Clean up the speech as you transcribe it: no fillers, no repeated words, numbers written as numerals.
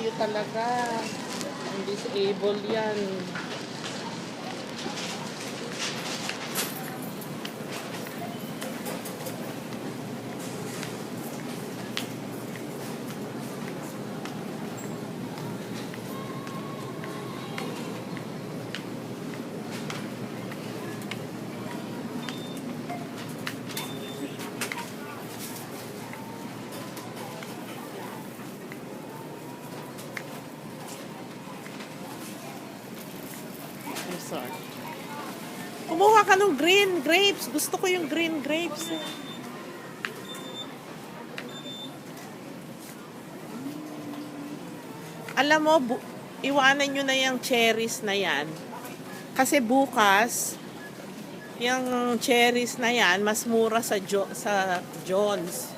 malayo talaga. Ang disable yan. Sorry. Kumuha ka ng green grapes. Gusto ko yung green grapes. Alam mo, iwanan nyo na yung cherries na yan. Kasi bukas, yung cherries na yan, mas mura sa John's.